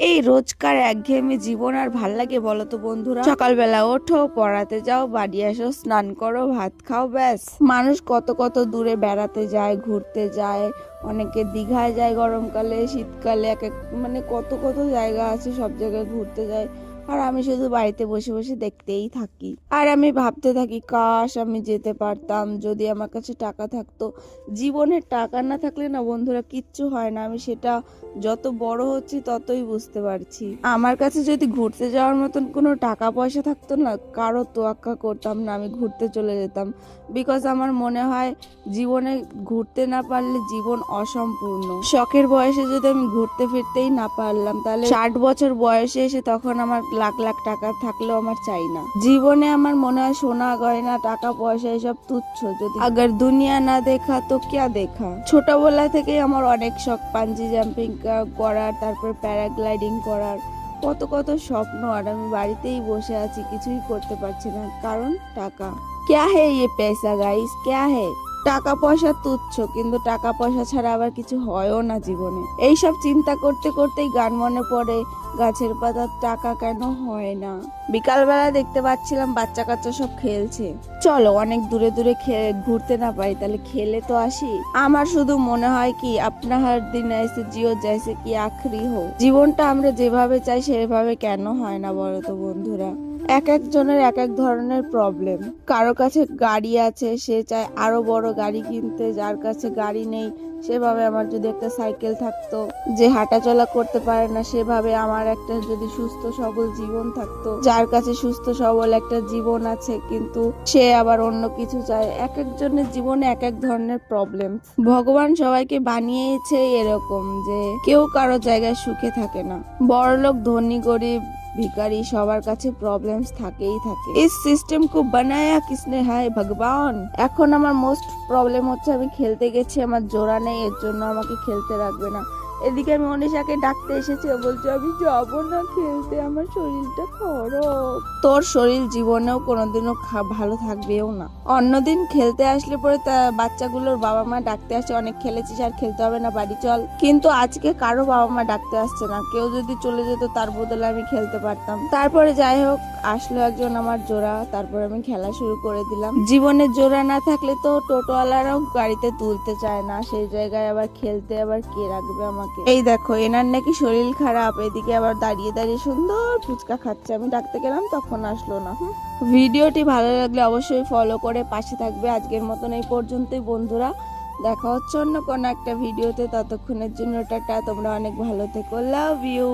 এই রোজকার একঘেয়েমি জীবন আর ভাল লাগে বলো তো বন্ধুরা? সকালবেলা ওঠো, পড়াতে যাও, বাড়ি আসো, স্নান করো, ভাত খাও, ব্যাস। মানুষ কত কত দূরে বেড়াতে যায়, ঘুরতে যায়, অনেকে দীঘায় যায় গরমকালে, শীতকালে এক এক মানে কত কত জায়গা আছে, সব জায়গায় ঘুরতে যায়। আর আমি শুধু বাড়িতে বসে বসে দেখতেই থাকি। আর আমি ভাবতে থাকি কাশ আমি যেতে পারতাম, যদি আমার কাছে টাকা থাকতো। জীবনে টাকা না থাকলে না বন্ধুরা কিচ্ছু হয় না। আমি সেটা যত বড় হচ্ছি ততই বুঝতে পারছি। আমার কাছে যদি ঘুরতে যাওয়ার মতন কোনো টাকা পয়সা থাকতো না, কারো তোয়াক্কা করতাম না, আমি ঘুরতে চলে যেতাম। বিকজ আমার মনে হয় জীবনে ঘুরতে না পারলে জীবন অসম্পূর্ণ। শখের বয়সে যদি আমি ঘুরতে ফিরতেই না পারলাম, তাহলে 60 বছর বয়সে এসে তখন আমার লাখ লাখ টাকা থাকলেও আমার চাই না। জীবনে আমার মনে হয় সোনা গয়না টাকা পয়সা এসব তুচ্ছ। যদি আগার দুনিয়া না দেখা তো ক্যা দেখা। ছোটবেলা থেকেই আমার অনেক শখ, পাঞ্জি জাম্পিং করার, তারপর প্যারাগ্লাইডিং করার, কত কত স্বপ্ন। আর আমি বাড়িতেই বসে আছি, কিছুই করতে পারছি না, কারণ টাকা। ক্যা হে ইয়ে পয়সা গাইস, ক্যা হে? টাকা পয়সা তুচ্ছ, কিন্তু টাকা পয়সা ছাড়া আবার কিছু হয়ও না জীবনে। এইসব চিন্তা করতে করতেই গান মনে পড়ে, গাছের পাতার টাকা কেন হয় না। বিকালবেলা দেখতে পাচ্ছিলাম বাচ্চা কাচ্চা সব খেলছে। চলো অনেক দূরে দূরে ঘুরতে না পারি, তাহলে খেলে তো আসি। আমার শুধু মনে হয় কি, আপনা হর দিন এসে জিও জैसे কি আখরি হো। জীবনটা আমরা যেভাবে চাই সেভাবে কেন হয় না বলো তো বন্ধুরা? এক একজনের এক এক ধরনের প্রবলেম। কারো কাছে গাড়ি আছে, সে চায় আরো বড় গাড়ি কিনতে, যার কাছে গাড়ি নেই সেভাবে আমার যদি একটা সাইকেল থাকতো। যে হাঁটাচলা করতে পারে না, সেভাবে আমার একটা যদি সুস্থ সবল জীবন থাকতো। যার কাছে সুস্থ সবল একটা জীবন আছে কিন্তু সে আবার অন্য কিছু চায়। এক একজনের জীবনে এক এক ধরনের প্রবলেম। ভগবান সবাইকে বানিয়েছে এরকম যে কেউ কারো জায়গায় সুখে থাকে না। বড়লোক ধনী গরিব ভিখারি সবার কাছে প্রবলেমস থাকেই থাকে। এই সিস্টেম কো বানায়া কিসনে হায় ভগবান। এখন আমার মোস্ট প্রবলেম হচ্ছে, আমি খেলতে গেছি, আমার জোড়া নেই, এর জন্য আমাকে খেলতে রাখবে না। এদিকে আমি অনিশাকে ডাকতে এসেছি, ও বলছে আমি যাবো না খেলতে, আমার শরীরটা খারাপ। তোর শরীর জীবনেও কোনোদিনও ভালো থাকবেও না। অন্যদিন খেলতে আসলে পরে বাচ্চাগুলোর বাবা মা ডাকতে আসে, অনেক খেলেছিস আর খেলতে হবে না, বাড়ি চল। কিন্তু আজকে কারো বাবা মা ডাকতে আসছে না। কেউ যদি চলে যেত তার বদলে আমি খেলতে পারতাম। তারপরে যাই হোক, আসলো একজন আমার জোড়া, তারপর আমি খেলা শুরু করে দিলাম। জীবনে জোড়া না থাকলে তো টোটোওয়ালারাও গাড়িতে তুলতে চায় না, সেই জায়গায় আবার খেলতে আবার কে রাখবে আমাকে। এই দেখো এনার নাকি শরীর খারাপ, এদিকে আবার দাঁড়িয়ে দাঁড়িয়ে সুন্দর ফুচকা খাচ্ছে। আমি ডাকতে গেলাম তখন আসলো না। ভিডিওটি ভালো লাগলে অবশ্যই ফলো করে পাশে থাকবে। আজকের মতন এই পর্যন্তই বন্ধুরা, দেখা হচ্ছে অন্য কোনো একটা ভিডিওতে। ততক্ষণের জন্য টাটা, তোমরা অনেক ভালো থেকো, লাভ ইউ।